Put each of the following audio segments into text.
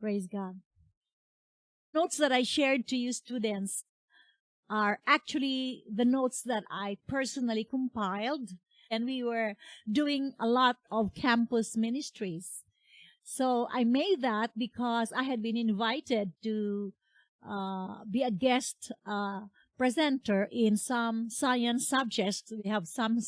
Praise God. Notes that I shared to you students are actually the notes that I personally compiled, and we were doing a lot of campus ministries. So I made that because I had been invited to be a guest presenter in some science subjects. We have some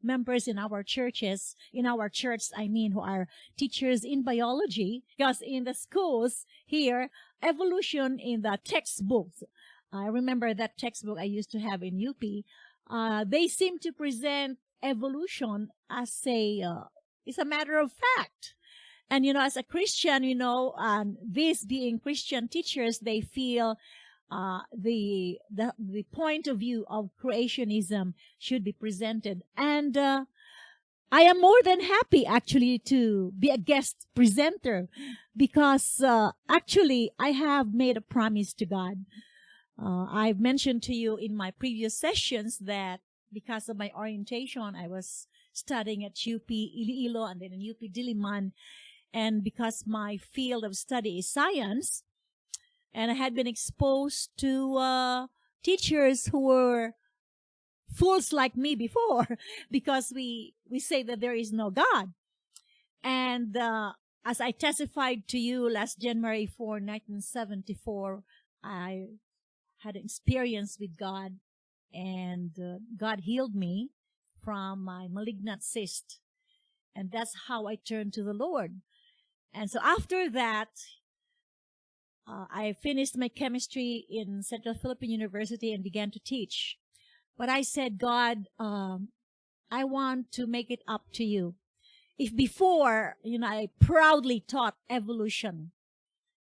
members in our churches, who are teachers in biology, because in the schools here, evolution in the textbooks, I remember that textbook I used to have in UP, they seem to present evolution as it's a matter of fact. And, as a Christian, these being Christian teachers, they feel the point of view of creationism should be presented. And I am more than happy, actually, to be a guest presenter, because actually I have made a promise to God. I've mentioned to you in my previous sessions that because of my orientation, I was studying at UP Iloilo and then in UP Diliman. And because my field of study is science, and I had been exposed to teachers who were fools like me before, because we say that there is no God. And as I testified to you last January 4, 1974, I had an experience with God, and God healed me from my malignant cyst. And that's how I turned to the Lord. And so after that, I finished my chemistry in Central Philippine University and began to teach. But I said, God, I want to make it up to you. If before, I proudly taught evolution,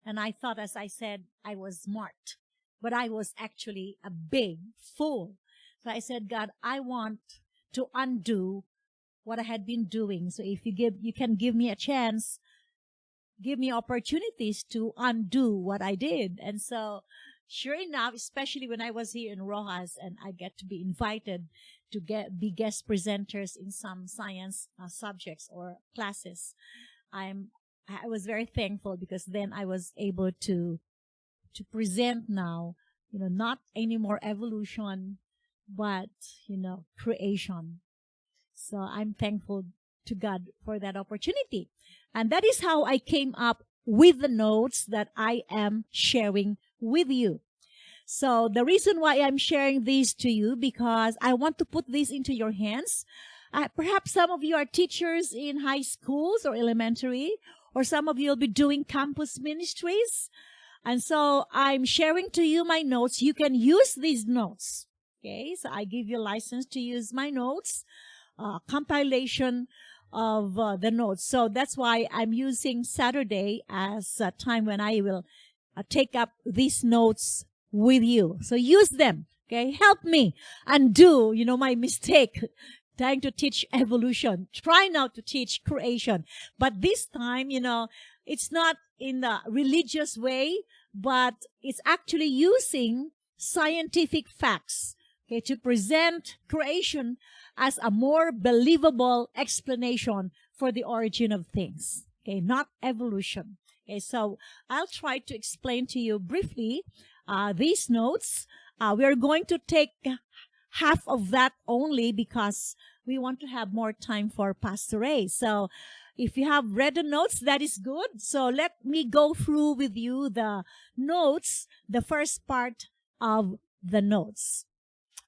and I thought, as I said, I was smart, but I was actually a big fool. So I said, God, I want to undo what I had been doing. So if you can give me a chance, give me opportunities to undo what I did. And so, sure enough, especially when I was here in Rojas and I get to be invited to be guest presenters in some science subjects or classes, I was very thankful, because then I was able to present now, not anymore evolution, but, creation. So I'm thankful to God for that opportunity. And that is how I came up with the notes that I am sharing with you. So the reason why I'm sharing these to you, because I want to put these into your hands. Perhaps some of you are teachers in high schools or elementary, or some of you will be doing campus ministries. And so I'm sharing to you my notes. You can use these notes. Okay, so I give you license to use my notes, compilation of the notes. So that's why I'm using Saturday as a time when I will take up these notes with you. So use them. Okay, help me undo, my mistake trying to teach evolution. Try now to teach creation. But this time, it's not in the religious way, but it's actually using scientific facts, okay, to present creation as a more believable explanation for the origin of things, okay, not evolution. Okay, so I'll try to explain to you briefly these notes. We are going to take half of that only because we want to have more time for Pastor Ray. So if you have read the notes, that is good. So let me go through with you the notes, the first part of the notes.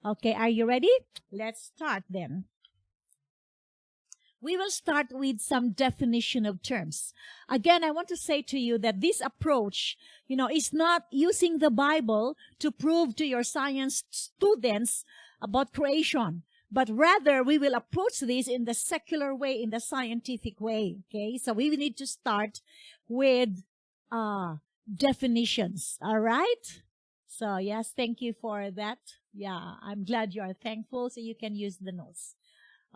Okay, are you ready? Let's start then. We will start with some definition of terms. Again, I want to say to you that this approach, is not using the Bible to prove to your science students about creation, but rather we will approach this in the secular way, in the scientific way. Okay, so we need to start with definitions. All right? So yes, thank you for that. Yeah, I'm glad you are thankful, so you can use the notes.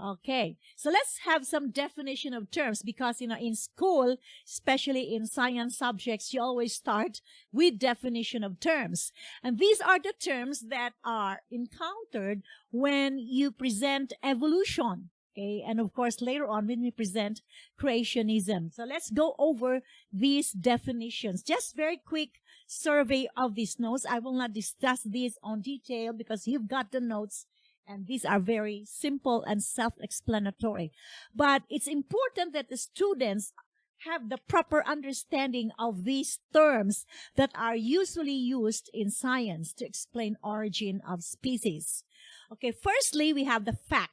Okay, so let's have some definition of terms, because, in school, especially in science subjects, you always start with definition of terms. And these are the terms that are encountered when you present evolution. Okay, and of course, later on when we present creationism. So let's go over these definitions. Just very quick survey of these notes. I will not discuss these on detail because you've got the notes, and these are very simple and self-explanatory. But it's important that the students have the proper understanding of these terms that are usually used in science to explain origin of species. Okay, firstly, we have the fact.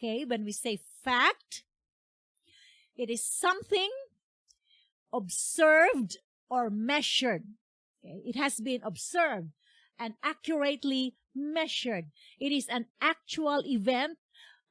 Okay, when we say fact, it is something observed or measured. Okay, it has been observed and accurately measured. It is an actual event,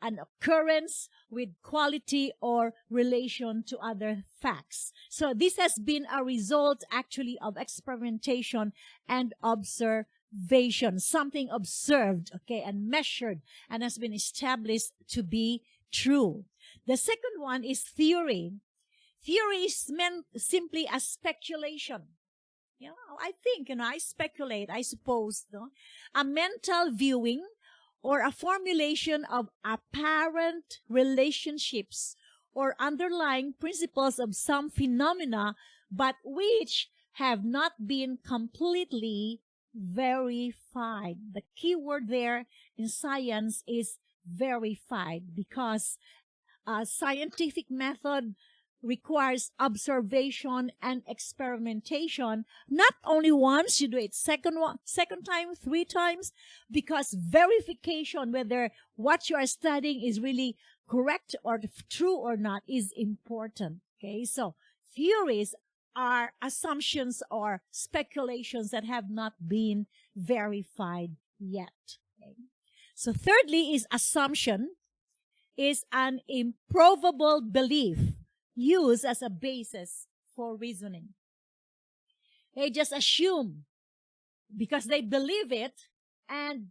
an occurrence with quality or relation to other facts. So this has been a result actually of experimentation and observation, something observed, okay, and measured and has been established to be true. The second one is theory. Theory is meant simply as speculation. I think, I speculate, I suppose, a mental viewing or a formulation of apparent relationships or underlying principles of some phenomena, but which have not been completely verified. The key word there in science is verified, because a scientific method requires observation and experimentation. Not only once, you do it second time, 3 times, because verification whether what you are studying is really correct or true or not is important. Okay, so theories are assumptions or speculations that have not been verified yet. Okay. So thirdly is assumption, is an improbable belief used as a basis for reasoning. They just assume because they believe it, and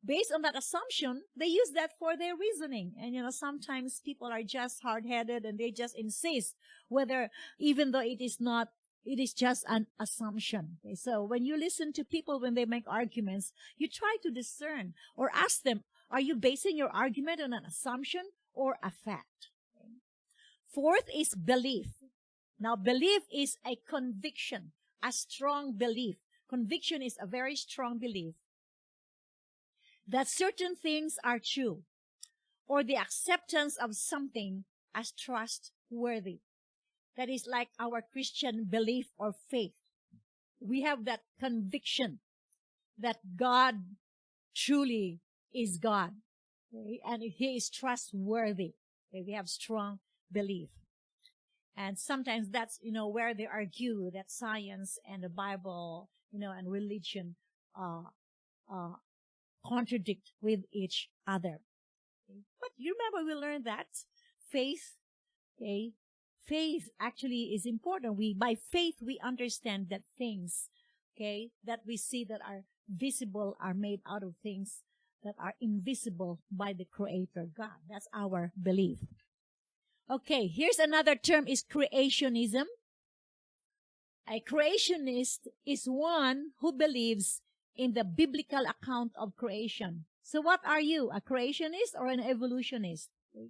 based on that assumption, they use that for their reasoning. And sometimes people are just hard-headed and they just insist whether, even though it is not, it is just an assumption. Okay? So when you listen to people when they make arguments, you try to discern or ask them, are you basing your argument on an assumption or a fact? Okay. Fourth is belief. Now, belief is a conviction, a strong belief. Conviction is a very strong belief that certain things are true, or the acceptance of something as trustworthy. That is like our Christian belief or faith. We have that conviction that God truly is God, okay? And He is trustworthy. Okay? We have strong belief. And sometimes that's, where they argue that science and the Bible, and religion contradict with each other. Okay? But you remember we learned that faith, okay? Faith actually is important. By faith, we understand that things, okay, that we see that are visible are made out of things that are invisible by the Creator God. That's our belief. Okay, here's another term, is creationism. A creationist is one who believes in the biblical account of creation. So what are you, a creationist or an evolutionist? Okay.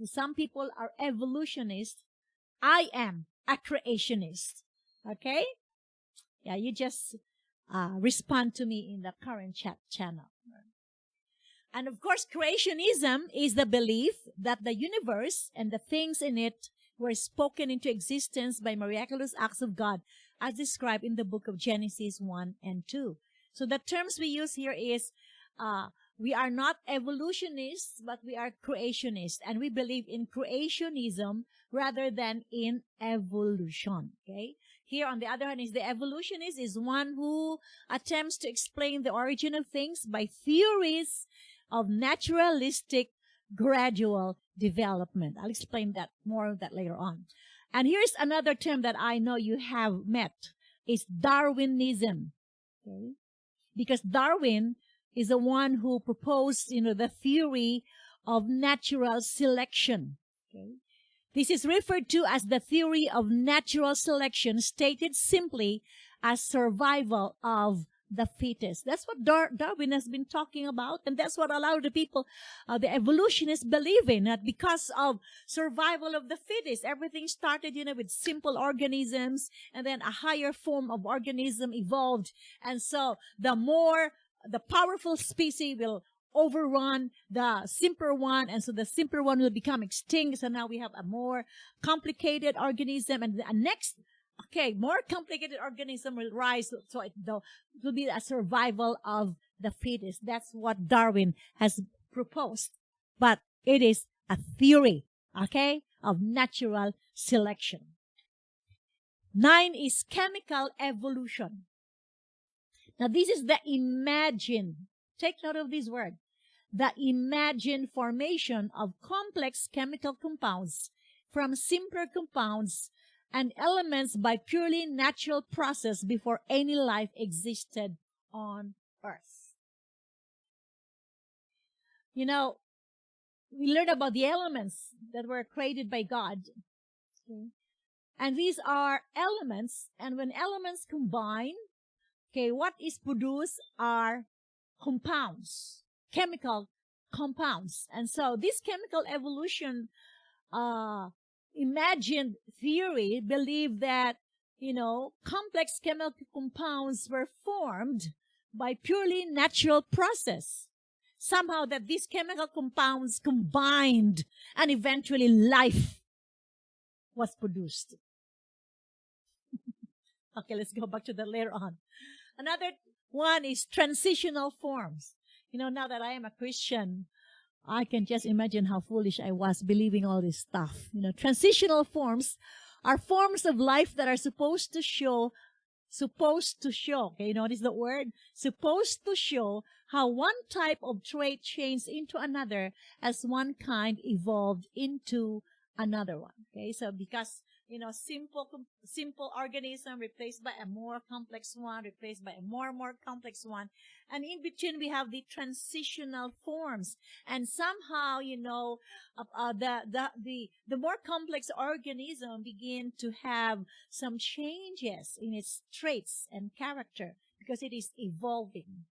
Some people are evolutionists. I am a creationist. Okay? Yeah, you just respond to me in the current chat channel. And of course, creationism is the belief that the universe and the things in it were spoken into existence by miraculous acts of God, as described in the book of Genesis 1 and 2. So the terms we use here is, we are not evolutionists, but we are creationists. And we believe in creationism rather than in evolution. Okay? Here, on the other hand, is the evolutionist is one who attempts to explain the origin of things by theories of naturalistic gradual development. I'll explain that more of that later on. And here's another term that I know you have met. It's Darwinism. Okay? Because Darwin is the one who proposed, the theory of natural selection. Okay? This is referred to as the theory of natural selection, stated simply as survival of the fittest. That's what Darwin has been talking about, and that's what a lot of the people, the evolutionists, believe in. That because of survival of the fittest, everything started, with simple organisms, and then a higher form of organism evolved, and so the powerful species will overrun the simpler one, and so the simpler one will become extinct. So now we have a more complicated organism, and the next, more complicated organism will rise. So it will be a survival of the fittest. That's what Darwin has proposed, but it is a theory, of natural selection. 9 is chemical evolution. Now this is the imagined. Take note of this word. The imagined formation of complex chemical compounds from simpler compounds and elements by purely natural process before any life existed on Earth. We learned about the elements that were created by God. And these are elements, and when elements combine, what is produced are compounds, chemical compounds. And so this chemical evolution imagined theory believed that, complex chemical compounds were formed by purely natural process. Somehow that these chemical compounds combined and eventually life was produced. Okay, let's go back to that later on. Another one is transitional forms. Now that I am a Christian, I can just imagine how foolish I was believing all this stuff. Transitional forms are forms of life that are supposed to show, notice the word, supposed to show how one type of trait changed into another as one kind evolved into another one. So because simple organism replaced by a more complex one, replaced by a more complex one. And in between, we have the transitional forms. And somehow, the more complex organism begin to have some changes in its traits and character because it is evolving.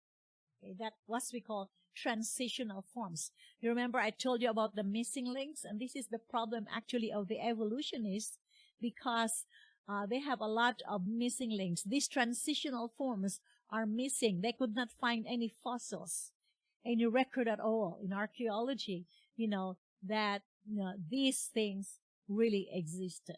That what we call transitional forms. You remember I told you about the missing links? And this is the problem actually of the evolutionists, because they have a lot of missing links. These transitional forms are missing. They could not find any fossils, any record at all in archaeology, that these things really existed.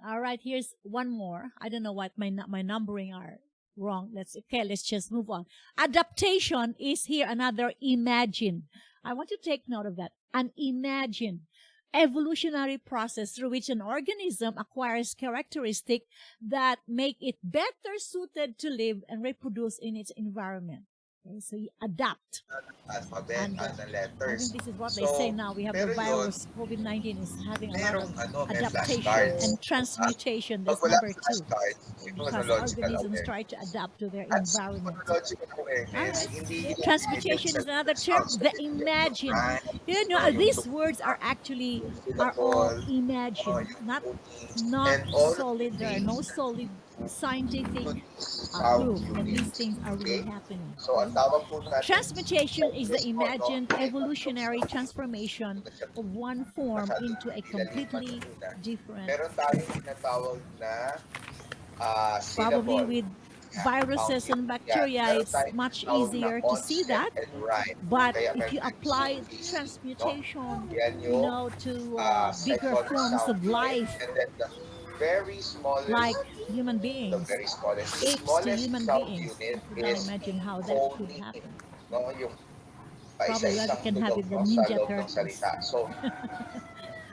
All right, here's one more. I don't know what my numbering are wrong. Let's just move on. Adaptation is here another imagined. I want you to take note of that. An imagined evolutionary process through which an organism acquires characteristics that make it better suited to live and reproduce in its environment. So you adapt. Alphabet And at the I letters. think this is what they So, say now. We have the pero yun, virus. COVID-19 is having a lot merong of may adaptation flashcards. and transmutation. Pag That's wala number 2. flashcards, Because immunological organisms try awareness. to adapt to their At environment. immunological All awareness, right. hindi yung Transmutation is another term. The imagine. These words are all syllable, imagined, yung proteins, not and all of solid. There are no these solid scientific sound proof that these units. things are really Okay? happening. So, ang tawag po natin Transmutation is the mismo, imagined may evolutionary transformation of one form into a completely different meron tayong tinatawag na probably syllable. with Found viruses and yan. bacteria, Meron it's tayong much tinatawag na easier to see onset that. and rhyme. But Kaya if meron you tayong apply CBC, no? transmutation, Yan yung to bigger second forms sound of unit. life, And then the very smallest, like human the beings, very smallest, the apes to smallest human sound beings, unit I could not is imagine how that could phoneme. happen. No? Yung Probably what we paisa-isang can have tunog, in the no? Sa Ninja loob ng Turtles. salita. So,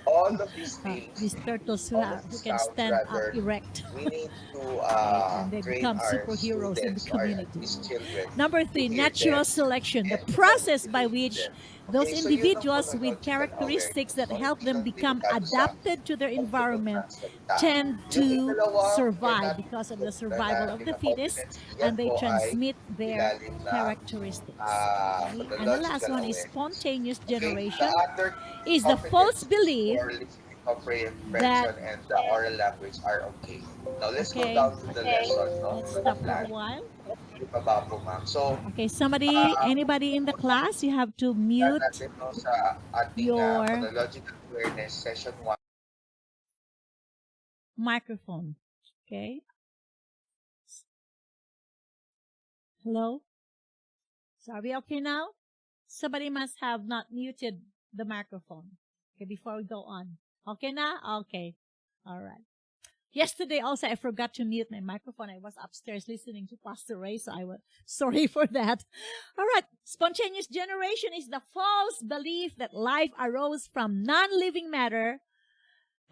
all of these things, These turtles all of who these can sounds stand up rather, erect. we need to And they train become our superheroes in the students or community. these children Number to 3, hear them natural selection, the and to process by manipulate which them. those Okay, so yun ang individuals with phonological characteristics awareness. that No? help Hindi them lang become limitado sa adapted to their pagtunog environment ng salita. tend Yung to ikalawa, survive cannot because of the cook na survival of natin the na fittest, competency. Yan and they po ay transmit their ilalim na characteristics. Okay? And the last phonological one is awareness. spontaneous Okay, the generation, other is the false competencies belief for listening that comprehension and the oral language are okay. Now let's go okay. down to the lesson, no, Let's or the stop for a plan. while. Baba po, ma'am. So, Okay, somebody, anybody in the class, you have to mute natin no, sa ating your phonological awareness session 1. microphone. Okay. Hello? So are we okay now? Somebody must have not muted the microphone. Okay, before we go on. Okay now? Okay. All right. Yesterday also I forgot to mute my microphone. I was upstairs listening to Pastor Ray, so I was sorry for that. All right. Spontaneous generation is the false belief that life arose from non-living matter,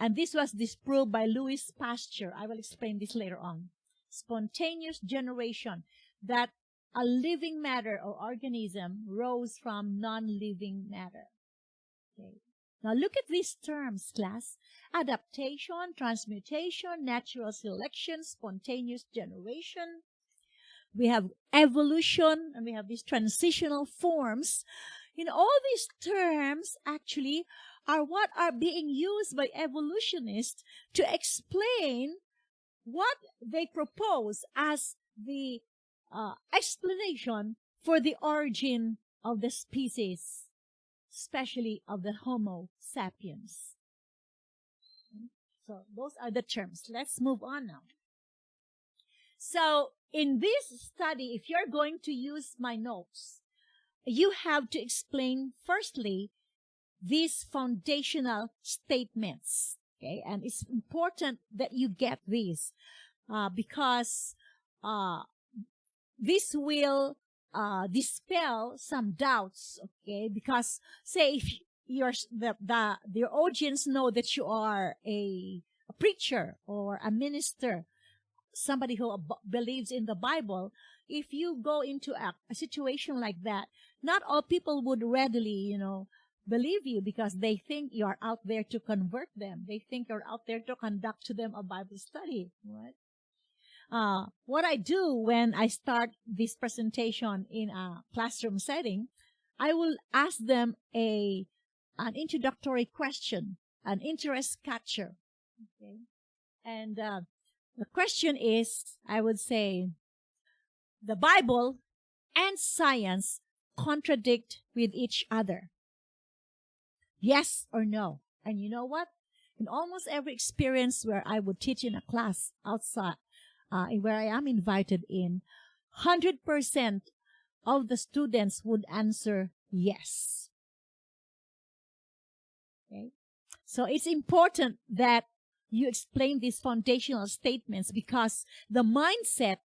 and this was disproved by Louis Pasteur. I will explain this later on. Spontaneous generation, that a living matter or organism rose from non-living matter. Okay. Now look at these terms, class. Adaptation, transmutation, natural selection, spontaneous generation. We have evolution, and we have these transitional forms. In all these terms, actually, are what are being used by evolutionists to explain what they propose as the explanation for the origin of the species, especially of the Homo sapiens. So those are the terms. Let's move on now. So in this study, if you're going to use my notes, you have to explain firstly these foundational statements. Okay, and it's important that you get these because this will dispel some doubts. Okay, because say if your audience know that you are a preacher or a minister, somebody who believes in the Bible, if you go into a situation like that, not all people would readily, believe you because they think you are out there to convert them. They think you're out there to conduct to them a Bible study, right? What I do when I start this presentation in a classroom setting, I will ask them an introductory question, an interest catcher. Okay? And the question is, I would say, the Bible and science contradict with each other. Yes or no? And you know what? In almost every experience where I would teach in a class outside, where I am invited in, 100% of the students would answer yes. Okay? So it's important that you explain these foundational statements because the mindset,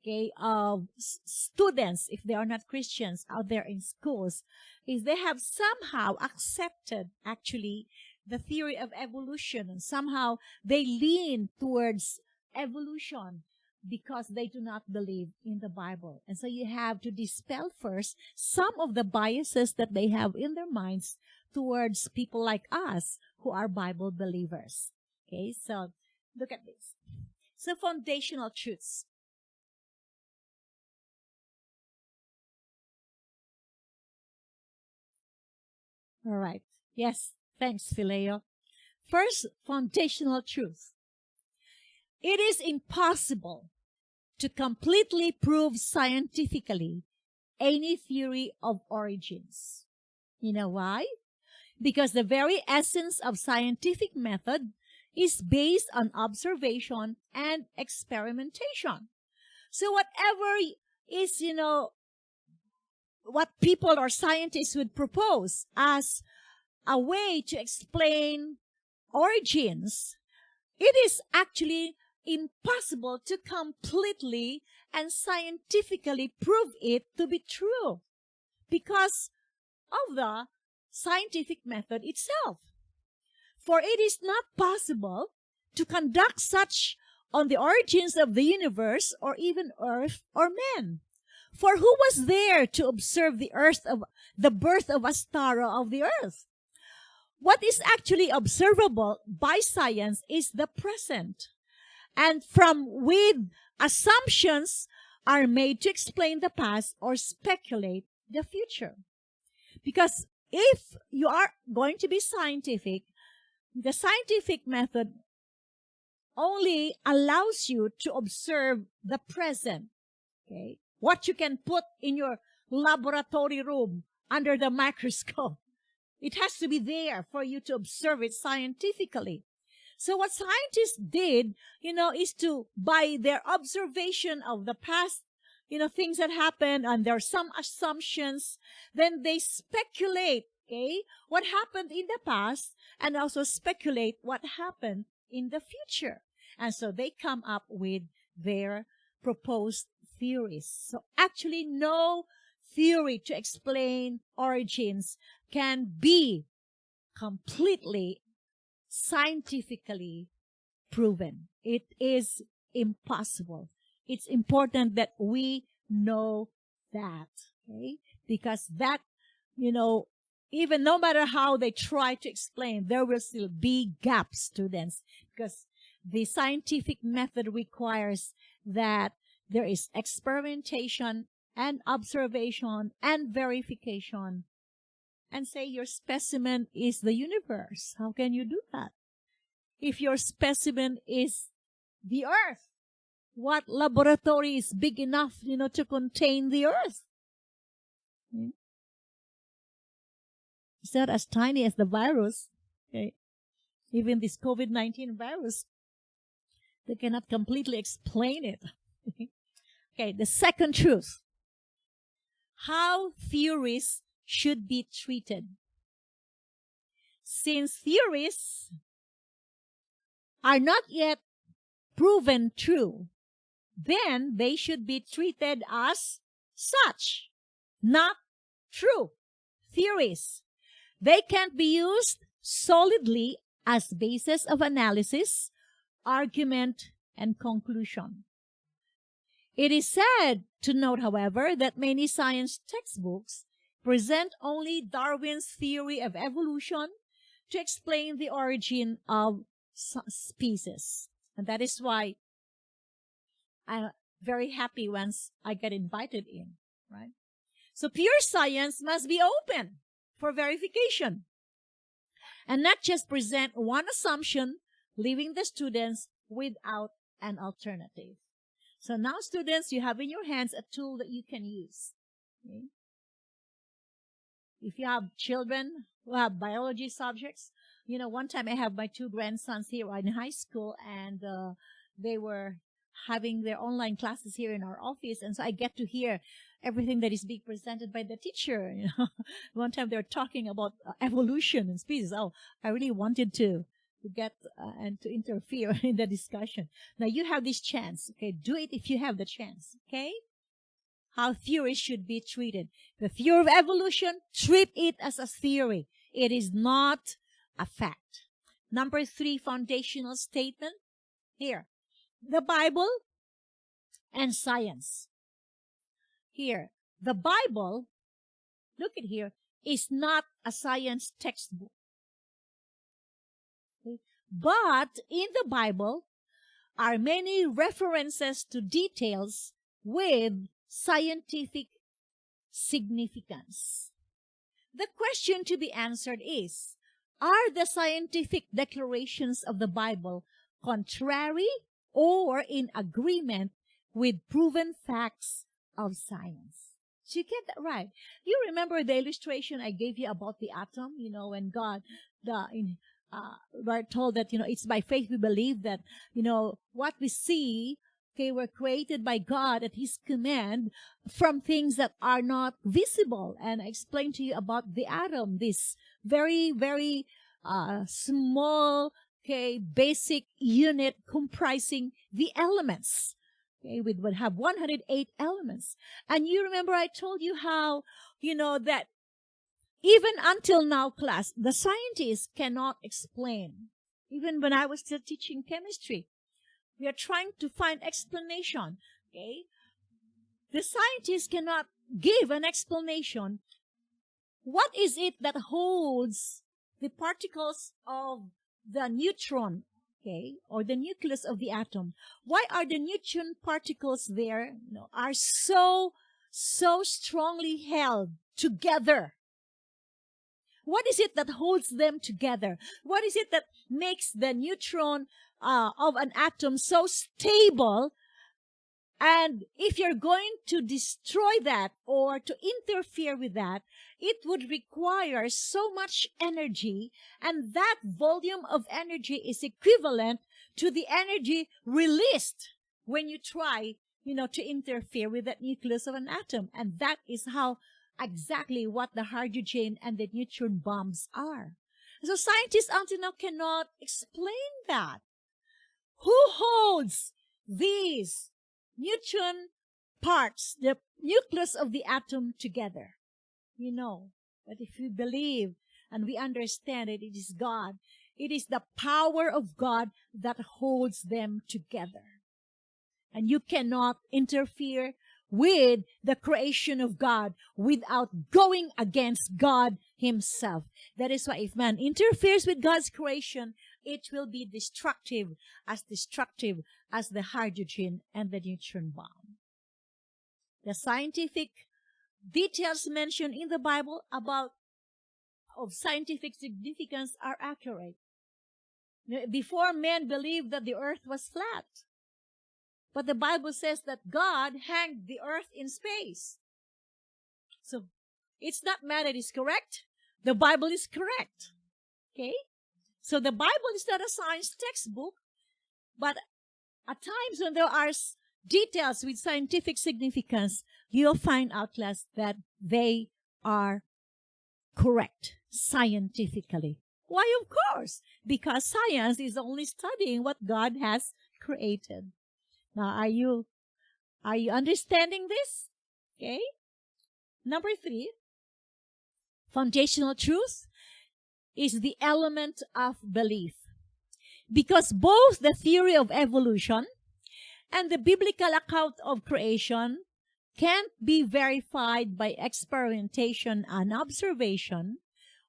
okay, of students, if they are not Christians out there in schools, is they have somehow accepted actually the theory of evolution, and somehow they lean towards evolution because they do not believe in the Bible. And so you have to dispel first some of the biases that they have in their minds towards people like us who are Bible believers. Okay, so look at this. So foundational truths. All right. Yes. Thanks, Phileo. First, foundational truth. It is impossible to completely prove scientifically any theory of origins. You know why? Because the very essence of scientific method is based on observation and experimentation. So whatever is, what people or scientists would propose as a way to explain origins, it is actually impossible to completely and scientifically prove it to be true because of the scientific method itself. For it is not possible to conduct such on the origins of the universe or even earth or men. For who was there to observe the birth of a star of the earth? What is actually observable by science is the present. And with assumptions are made to explain the past or speculate the future. Because if you are going to be scientific, The scientific method only allows you to observe the present, okay? What you can put in your laboratory room under the microscope. It has to be there for you to observe it scientifically. So what scientists did, is to, by their observation of the past, things that happened, and there are some assumptions, then they speculate, okay, what happened in the past, and also speculate what happened in the future. And so they come up with their proposed theories. So actually no theory to explain origins can be completely scientifically proven. It is impossible. It's important that we know that, okay? Because that, even no matter how they try to explain, there will still be gaps, students, because the scientific method requires that there is experimentation and observation and verification. And say your specimen is the universe. How can you do that? If your specimen is the earth, what laboratory is big enough, to contain the earth? It's not as tiny as the virus. Okay? Even this COVID-19 virus, they cannot completely explain it. Okay, the second truth. How theories should be treated. Since theories are not yet proven true, then they should be treated as such, not true theories. They can't be used solidly as basis of analysis, argument, and conclusion. It is sad to note, however, that many science textbooks present only Darwin's theory of evolution to explain the origin of species. And that is why I'm very happy once I got invited in, right? So pure science must be open for verification and not just present one assumption, leaving the students without an alternative. So now, students, you have in your hands a tool that you can use. Okay? If you have children who have biology subjects, one time I have my two grandsons here in high school, and they were having their online classes here in our office, and so I get to hear everything that is being presented by the teacher. One time they were talking about evolution and species. Oh, I really wanted to get and to interfere in the discussion. Now you have this chance, okay? Do it if you have the chance, okay? How theories should be treated. The theory of evolution, treat it as a theory. It is not a fact. Number 3, foundational statement. Here, the Bible and science. Here, the Bible, look at here, is not a science textbook. Okay? But in the Bible are many references to details with scientific significance. The question to be answered is, are the scientific declarations of the Bible contrary or in agreement with proven facts of science? So you get that right. You remember the illustration I gave you about the atom, when God, we're told that, it's by faith we believe that, what we see, okay, were created by God at His command from things that are not visible. And I explained to you about the atom, this very, very small, okay, basic unit comprising the elements. Okay, we would have 108 elements. And you remember I told you how, that even until now, class, the scientists cannot explain. Even when I was still teaching chemistry, we are trying to find explanation, okay? The scientists cannot give an explanation. What is it that holds the particles of the neutron, okay, or the nucleus of the atom? Why are the neutron particles there, are so strongly held together? What is it that holds them together? What is it that makes the neutron of an atom so stable? And if you're going to destroy that or to interfere with that, it would require so much energy, and that volume of energy is equivalent to the energy released when you try, to interfere with that nucleus of an atom. And that is how exactly what the hydrogen and the neutron bombs are. So scientists until now cannot explain that. Who holds these neutron parts, the nucleus of the atom, together? But if we believe and we understand it is God, it is the power of God that holds them together. And you cannot interfere with the creation of God without going against God himself. That is why if man interferes with God's creation, it will be destructive as the hydrogen and the neutron bomb. The scientific details mentioned in the Bible of scientific significance are accurate. Before, men believed that the earth was flat. But the Bible says that God hanged the earth in space. So it's not matter is correct. The Bible is correct. Okay? So the Bible is not a science textbook, but at times when there are details with scientific significance, you'll find out, class, that they are correct scientifically. Why, of course, because science is only studying what God has created. Now, are you understanding this? Okay. Number 3, foundational truth is the element of belief. Because both the theory of evolution and the biblical account of creation can't be verified by experimentation and observation,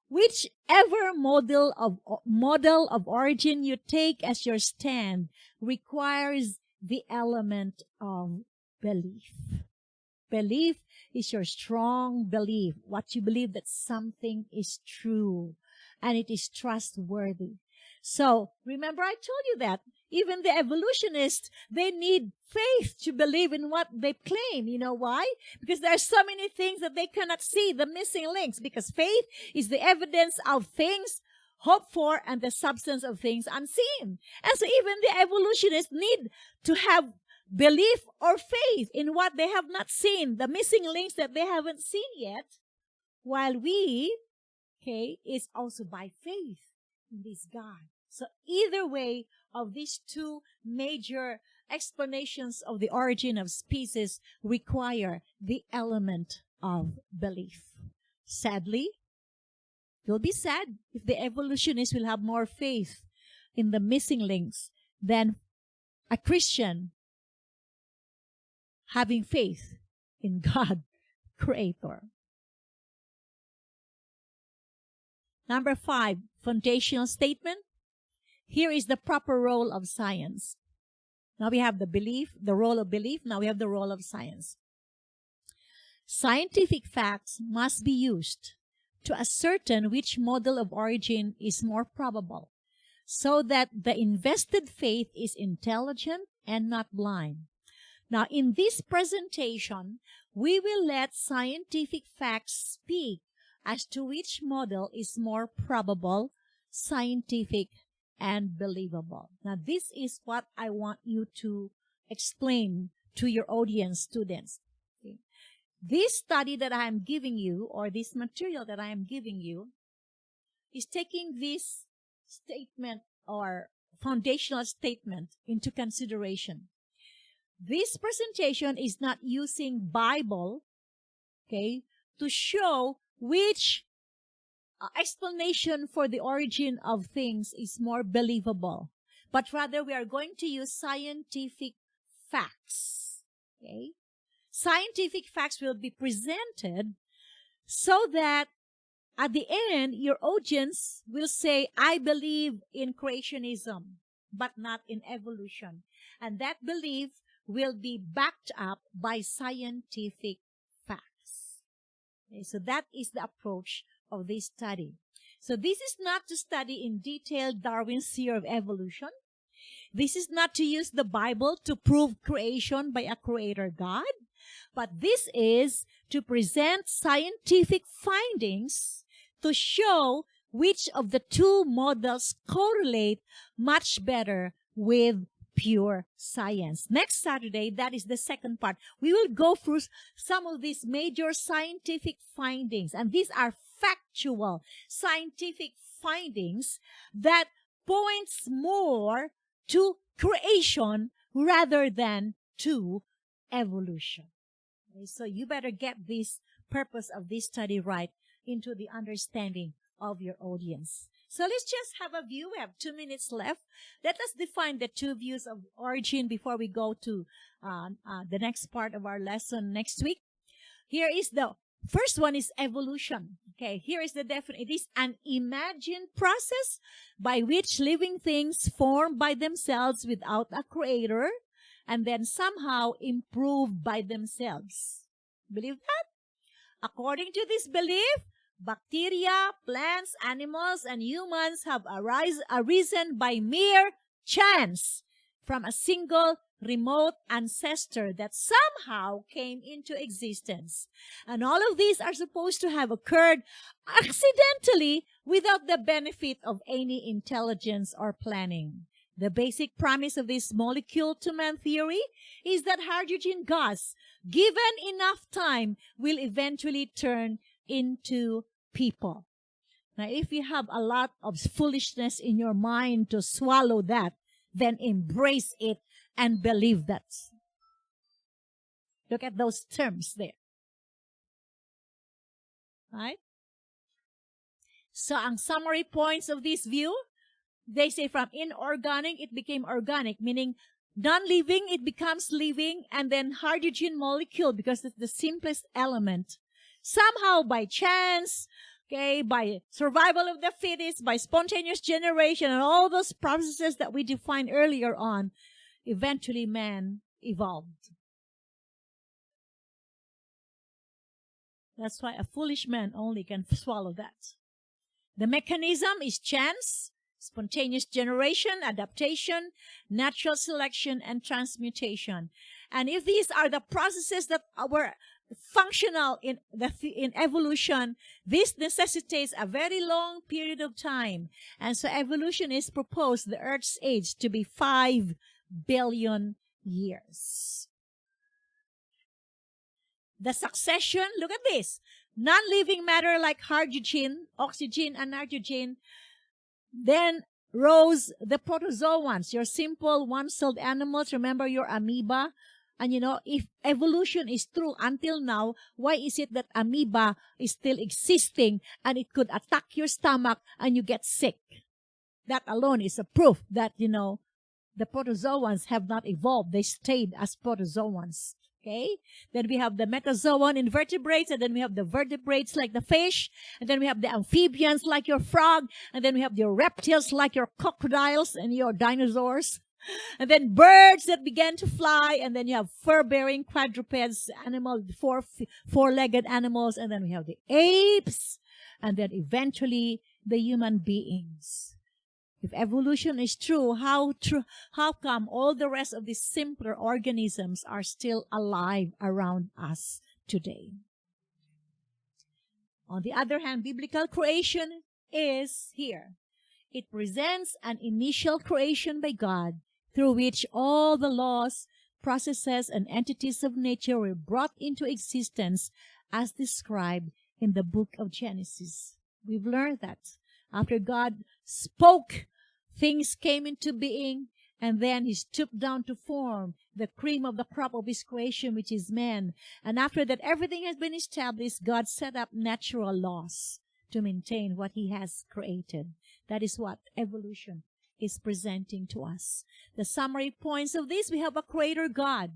whichever model of origin you take as your stand requires the element of belief. Belief is your strong belief, what you believe that something is true and it is trustworthy. So, remember I told you that even the evolutionists, they need faith to believe in what they claim. You know why? Because there are so many things that they cannot see, the missing links, because faith is the evidence of things hoped for and the substance of things unseen. And so even the evolutionists need to have belief or faith in what they have not seen, the missing links that they haven't seen yet, while we, is also by faith in this God. So either way of these two major explanations of the origin of species require the element of belief. Sadly, you'll be sad if the evolutionists will have more faith in the missing links than a Christian having faith in God, Creator. Number 5, foundational statement. Here is the proper role of science. Now we have the role of belief. Now we have the role of science. Scientific facts must be used to ascertain which model of origin is more probable, so that the invested faith is intelligent and not blind. Now, in this presentation, we will let scientific facts speak as to which model is more probable, scientific, and believable. Now, this is what I want you to explain to your audience, students. Okay. This study that I am giving you, or this material that I am giving you, is taking this statement or foundational statement into consideration. This presentation is not using Bible, to show which explanation for the origin of things is more believable, but rather we are going to use scientific facts. Scientific facts will be presented so that at the end, your audience will say, I believe in creationism, but not in evolution. And that belief will be backed up by scientific facts. So that is the approach of this study. So this is not to study in detail Darwin's theory of evolution. This is not to use the Bible to prove creation by a creator God, but this is to present scientific findings to show which of the two models correlate much better with pure science. Next Saturday, that is the second part. We will go through some of these major scientific findings, and these are factual scientific findings that points more to creation rather than to evolution. Okay, so you better get this purpose of this study right into the understanding of your audience. So let's just have a view. We have 2 minutes left. Let us define the two views of origin before we go to the next part of our lesson next week. Here is the first one is evolution. Okay, here is the definition. It is an imagined process by which living things form by themselves without a creator and then somehow improve by themselves. Believe that? According to this belief, bacteria, plants, animals, and humans have arisen by mere chance from a single remote ancestor that somehow came into existence. And all of these are supposed to have occurred accidentally without the benefit of any intelligence or planning. The basic premise of this molecule-to-man theory is that hydrogen gas, given enough time, will eventually turn into people. Now, if you have a lot of foolishness in your mind to swallow that, then embrace it and believe that. Look at those terms there. Right? So, ang summary points of this view, they say from inorganic, it became organic, meaning non-living, it becomes living, and then hydrogen molecule, because it's the simplest element. Somehow by chance, okay, by survival of the fittest, by spontaneous generation, and all those processes that we defined earlier on, eventually man evolved. That's why a foolish man only can swallow that. The mechanism is chance, spontaneous generation, adaptation, natural selection, and transmutation. And if these are the processes that were functional in evolution, this necessitates a very long period of time. And so evolutionists propose the Earth's age to be 5 billion years. The succession, look at this. Non-living matter like hydrogen, oxygen, and nitrogen, then rose the protozoans, your simple one-celled animals. Remember your amoeba? And you know, if evolution is true until now, why is it that amoeba is still existing and it could attack your stomach and you get sick? That alone is a proof that, you know, the protozoans have not evolved. They stayed as protozoans. Okay? Then we have the metazoan invertebrates, and then we have the vertebrates like the fish, and then we have the amphibians like your frog, and then we have your reptiles like your crocodiles and your dinosaurs, and then birds that began to fly, and then you have fur-bearing quadrupeds, four-legged animals, and then we have the apes, and then eventually the human beings. If evolution is true, how come all the rest of these simpler organisms are still alive around us today? On the other hand, biblical creation is here. It presents an initial creation by God through which all the laws, processes, and entities of nature were brought into existence as described in the book of Genesis. We've learned that after God spoke, things came into being, and then he stooped down to form the cream of the crop of his creation, which is man. And after that, everything has been established. God set up natural laws to maintain what he has created. That is what evolution is presenting to us. The summary points of this, we have a creator God.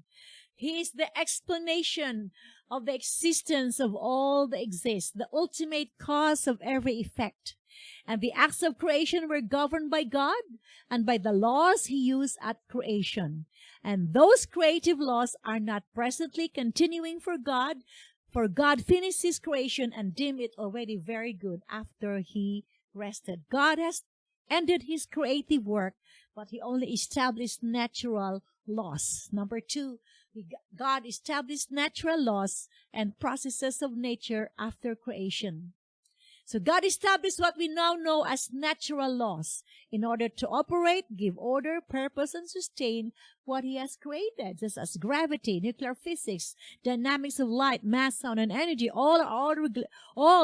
He is the explanation of the existence of all that exists, the ultimate cause of every effect. And the acts of creation were governed by God and by the laws he used at creation. And those creative laws are not presently continuing for God finished his creation and deemed it already very good after he rested. God has ended his creative work, but he only established natural laws. Number two, God established natural laws and processes of nature after creation. So God established what we now know as natural laws in order to operate, give order, purpose, and sustain what he has created, such as gravity, nuclear physics, dynamics of light, mass, sound, and energy. All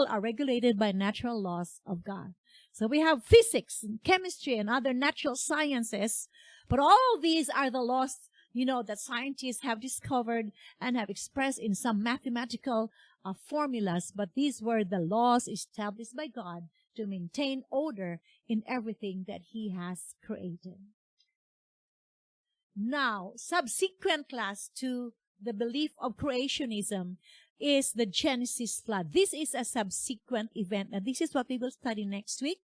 are regulated by natural laws of God. So we have physics, and chemistry, and other natural sciences, but all these are the laws, that scientists have discovered and have expressed in some mathematical formulas, but these were the laws established by God to maintain order in everything that he has created. Now, subsequent class to the belief of creationism is the Genesis flood. This is a subsequent event, and this is what we will study next week.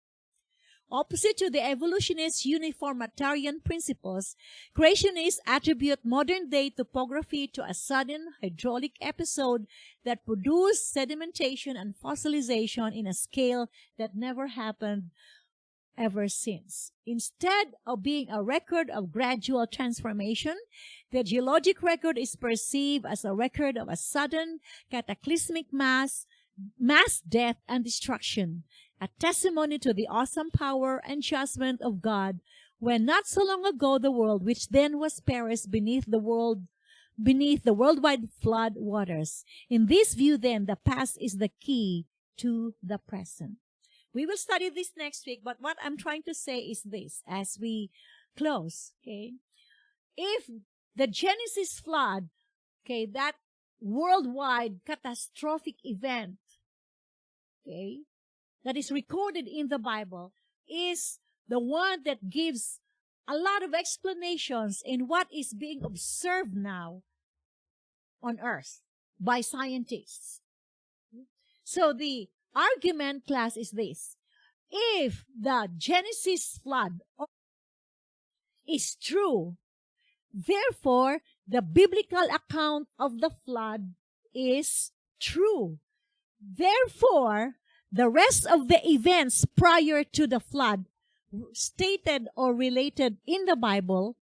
Opposite to the evolutionist uniformitarian principles, creationists attribute modern-day topography to a sudden hydraulic episode that produced sedimentation and fossilization in a scale that never happened ever since. Instead of being a record of gradual transformation, the geologic record is perceived as a record of a sudden cataclysmic mass death, and destruction, a testimony to the awesome power and judgment of God, when not so long ago the world, which then was perished beneath the worldwide flood waters. In this view, then, the past is the key to the present. We will study this next week, but what I'm trying to say is this as we close, okay? If the Genesis flood, okay, that worldwide catastrophic event, okay, that is recorded in the Bible, is the one that gives a lot of explanations in what is being observed now on earth by scientists. So the argument, class, is this: if the Genesis flood is true, therefore the biblical account of the flood is true. Therefore, the rest of the events prior to the flood stated or related in the Bible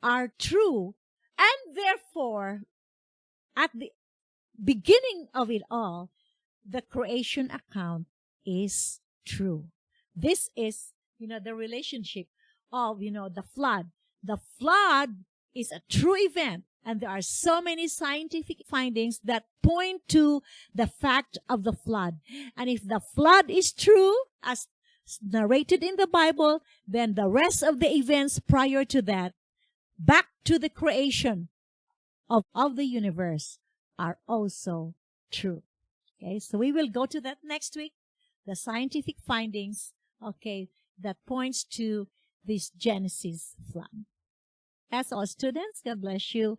are true, and therefore, at the beginning of it all, the creation account is true. This is, the relationship of, the flood. The flood is a true event, and there are so many scientific findings that point to the fact of the flood. And if the flood is true, as narrated in the Bible, then the rest of the events prior to that, back to the creation of the universe, are also true. Okay, so we will go to that next week, the scientific findings, okay, that points to this Genesis flood. As all students, God bless you.